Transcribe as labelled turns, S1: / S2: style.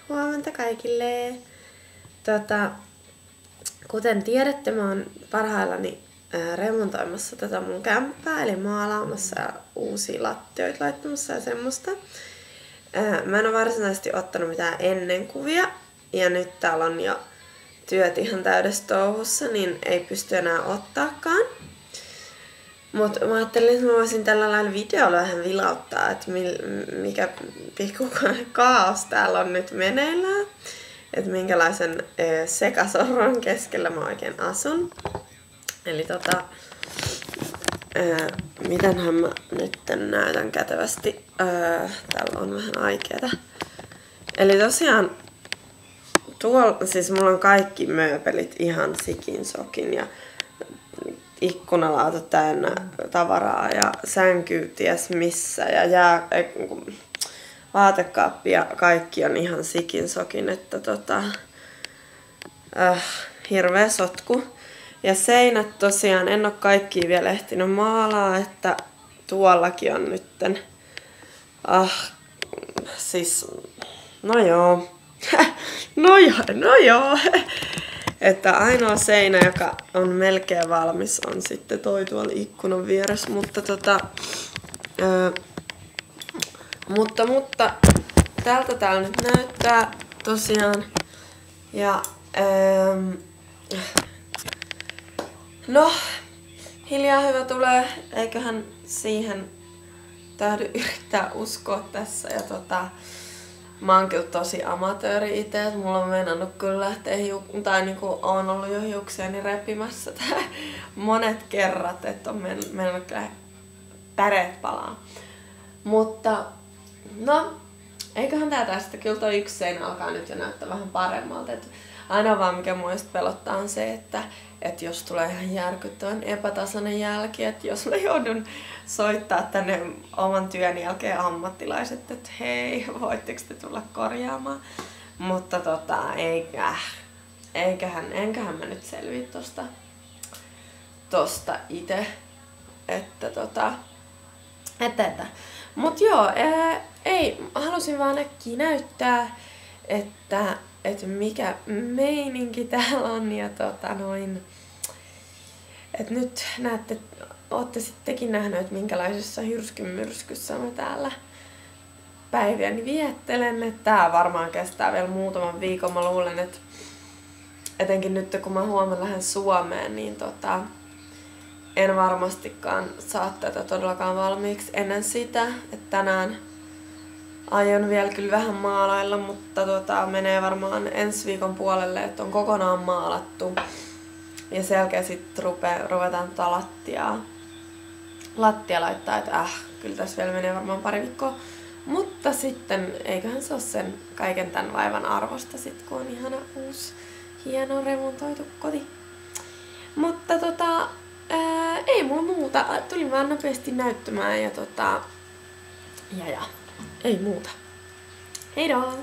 S1: Huomenta kaikille. Kuten tiedätte, mä oon parhaillani remontoimassa tätä mun kämppää, eli maalaamassa ja uusia lattioita laittamassa ja semmoista. Mä en oo varsinaisesti ottanut mitään ennenkuvia, ja nyt täällä on jo työt ihan täydessä touhussa, niin ei pysty enää ottaakaan. Mutta mä ajattelin, että mä voisin tällä lailla videolla vähän vilauttaa, että mikä pikku kaos täällä on nyt meneillään. Että minkälaisen sekasorron keskellä mä oikein asun. Eli mitenhän mä nyt näytän kätevästi. Täällä on vähän aikeeta. Eli tosiaan tuolla, siis mulla on kaikki mööpelit ihan sikin sokin ja ikkunalaatat täynnä tavaraa ja sänky ties missä ja vaatekaappi ja kaikki on ihan sikin sokin, että hirveä sotku. Ja seinät tosiaan, en oo kaikkia vielä ehtinyt maalaa, että tuollakin on nytten, siis, no joo, no joo. Että ainoa seinä, joka on melkein valmis, on sitten toi tuolla ikkunan vieressä, mutta tältä täällä nyt näyttää tosiaan. Ja no, hiljaa hyvä tulee, eiköhän siihen täydy yrittää uskoa tässä. Ja mä oon kyllä tosi amatööri itse, että mulla on meinannut kyllä lähteä oon ollut jo hiuksiani repimässä monet kerrat, että on meinannut kyllä päreet palaa. Mutta no, eiköhän tää tästä, kyllä toi yksi seinä alkaa nyt jo näyttää vähän paremmalta. Et aina vaan mikä mua just pelottaa on se, että jos tulee ihan järkyttävän epätasainen jälki, että jos mä joudun soittaa tänne oman työn jälkeen ammattilaiset, että hei, voitteko te tulla korjaamaan. Mutta enköhän mä nyt selviä tosta ite. Että mut joo, halusin vaan äkkiä näyttää, että mikä meininki täällä on ja että nyt näette, ootte sittenkin nähneet, että minkälaisessa hyrskymyrskyssä mä täällä päiviäni viettelen, että tää varmaan kestää vielä muutaman viikon. Mä luulen, että etenkin nyt kun mä huomenna lähden Suomeen, niin en varmastikaan saa tätä todellakaan valmiiksi ennen sitä, että tänään aion vielä kyllä vähän maalailla, mutta menee varmaan ensi viikon puolelle, että on kokonaan maalattu. Ja sen jälkeen sitten ruvetaan lattia laittaa, että kyllä tässä vielä menee varmaan pari viikkoa. Mutta sitten eiköhän se ole sen kaiken tämän vaivan arvosta sit, kun on ihana uusi, hieno remontoitu koti. Mutta ei mulla muuta. Tulin vaan nopeasti näyttämään ja ei muuta. Heidoo!